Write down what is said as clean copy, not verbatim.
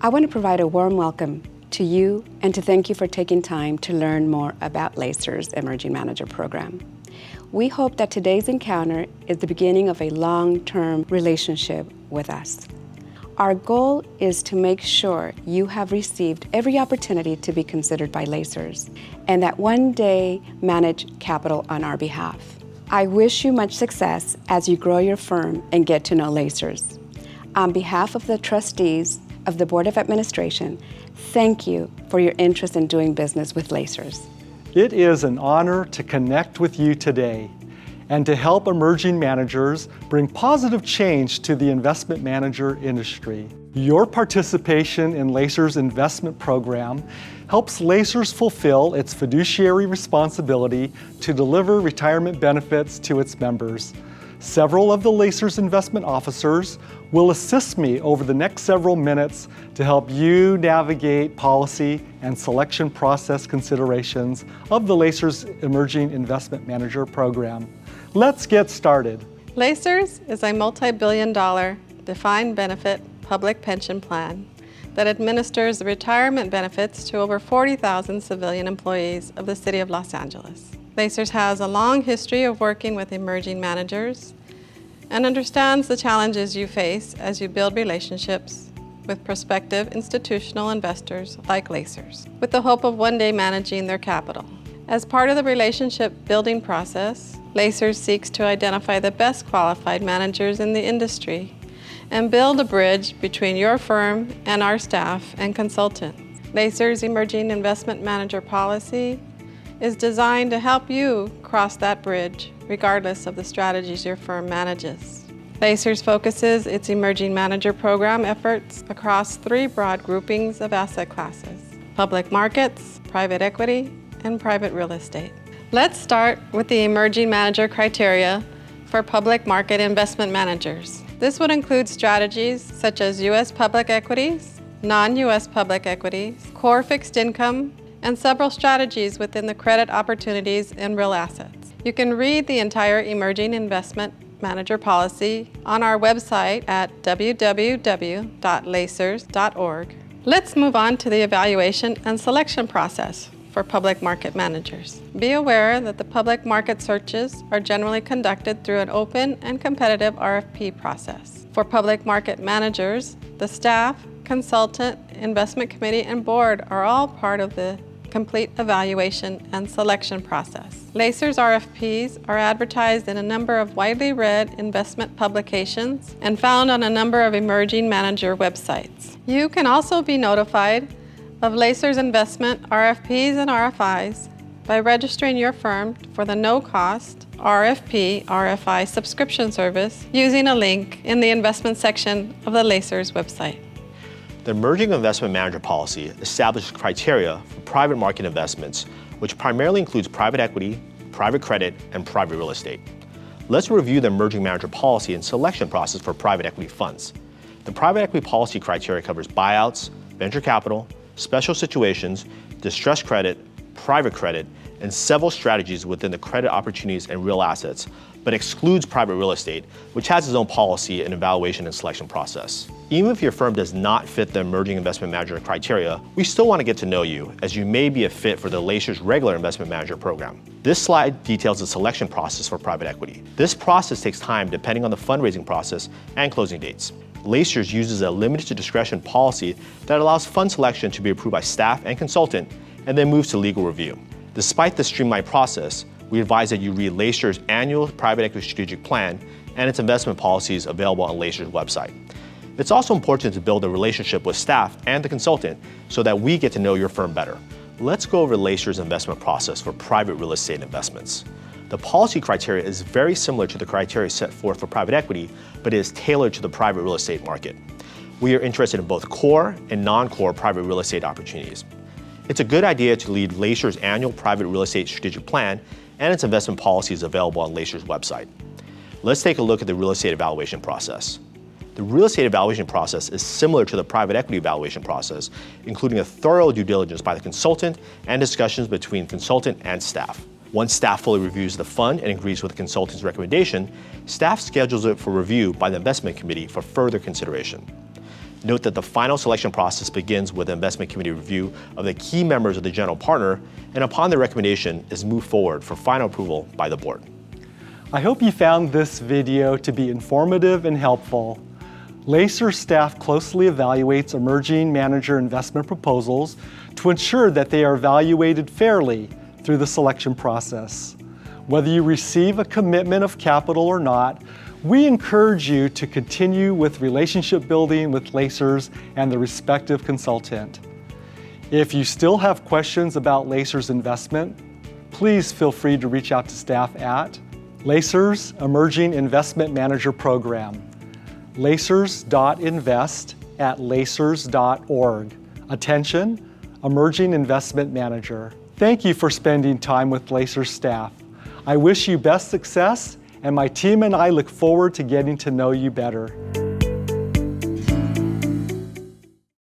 I want to provide a warm welcome to you and to thank you for taking time to learn more about LACER's Emerging Manager Program. We hope that today's encounter is the beginning of a long-term relationship with us. Our goal is to make sure you have received every opportunity to be considered by LACER's and that one day manage capital on our behalf. I wish you much success as you grow your firm and get to know LACER's. On behalf of the trustees of the Board of Administration, thank you for your interest in doing business with LACER's. It is an honor to connect with you today and to help emerging managers bring positive change to the investment manager industry. Your participation in LACER's investment program helps LACER's fulfill its fiduciary responsibility to deliver retirement benefits to its members. Several of the LACER's investment officers will assist me over the next several minutes to help you navigate policy and selection process considerations of the LACER's Emerging Investment Manager Program. Let's get started. LACER's is a multi-billion-dollar defined benefit public pension plan that administers the retirement benefits to over 40,000 civilian employees of the City of Los Angeles. LACER's has a long history of working with emerging managers and understands the challenges you face as you build relationships with prospective institutional investors like LACER's, with the hope of one day managing their capital. As part of the relationship building process, LACER's seeks to identify the best qualified managers in the industry and build a bridge between your firm and our staff and consultants. LACER's Emerging Investment Manager policy is designed to help you cross that bridge regardless of the strategies your firm manages. LACER's focuses its Emerging Manager Program efforts across three broad groupings of asset classes: public markets, private equity, and private real estate. Let's start with the Emerging Manager criteria for public market investment managers. This would include strategies such as U.S. public equities, non-U.S. public equities, core fixed income, and several strategies within the credit opportunities and real assets. You can read the entire Emerging Investment Manager policy on our website at www.lacers.org. Let's move on to the evaluation and selection process for public market managers. Be aware that the public market searches are generally conducted through an open and competitive RFP process. For public market managers, the staff, consultant, investment committee, and board are all part of the complete evaluation and selection process. LACER's RFPs are advertised in a number of widely read investment publications and found on a number of emerging manager websites. You can also be notified of LACER's investment RFPs and RFIs by registering your firm for the no-cost RFP/RFI subscription service using a link in the investment section of the LACER's website. The Emerging Investment Manager policy establishes criteria for private market investments, which primarily includes private equity, private credit, and private real estate. Let's review the Emerging Manager policy and selection process for private equity funds. The private equity policy criteria covers buyouts, venture capital, special situations, distressed credit, private credit, and several strategies within the credit opportunities and real assets, but excludes private real estate, which has its own policy and evaluation and selection process. Even if your firm does not fit the Emerging Investment Manager criteria, we still want to get to know you, as you may be a fit for the LACER's regular investment manager program. This slide details the selection process for private equity. This process takes time depending on the fundraising process and closing dates. LACER's uses a limited discretion policy that allows fund selection to be approved by staff and consultant and then moves to legal review. Despite the streamlined process, we advise that you read LACER's annual private equity strategic plan and its investment policies available on LACER's website. It's also important to build a relationship with staff and the consultant so that we get to know your firm better. Let's go over LACER's investment process for private real estate investments. The policy criteria is very similar to the criteria set forth for private equity, but it is tailored to the private real estate market. We are interested in both core and non-core private real estate opportunities. It's a good idea to read LACER's annual private real estate strategic plan and its investment policies available on LACER's website. Let's take a look at the real estate evaluation process. The real estate evaluation process is similar to the private equity evaluation process, including a thorough due diligence by the consultant and discussions between consultant and staff. Once staff fully reviews the fund and agrees with the consultant's recommendation, staff schedules it for review by the investment committee for further consideration. Note that the final selection process begins with an investment committee review of the key members of the general partner, and upon their recommendation is moved forward for final approval by the board. I hope you found this video to be informative and helpful. Lacer staff closely evaluates emerging manager investment proposals to ensure that they are evaluated fairly through the selection process. Whether you receive a commitment of capital or not, we encourage you to continue with relationship building with Lacers and the respective consultant. If you still have questions about Lacer's investment, please feel free to reach out to staff at Lacer's Emerging Investment Manager Program, lacers.invest@lacers.org. Attention, Emerging Investment Manager. Thank you for spending time with Lacer staff. I wish you best success, and my team and I look forward to getting to know you better.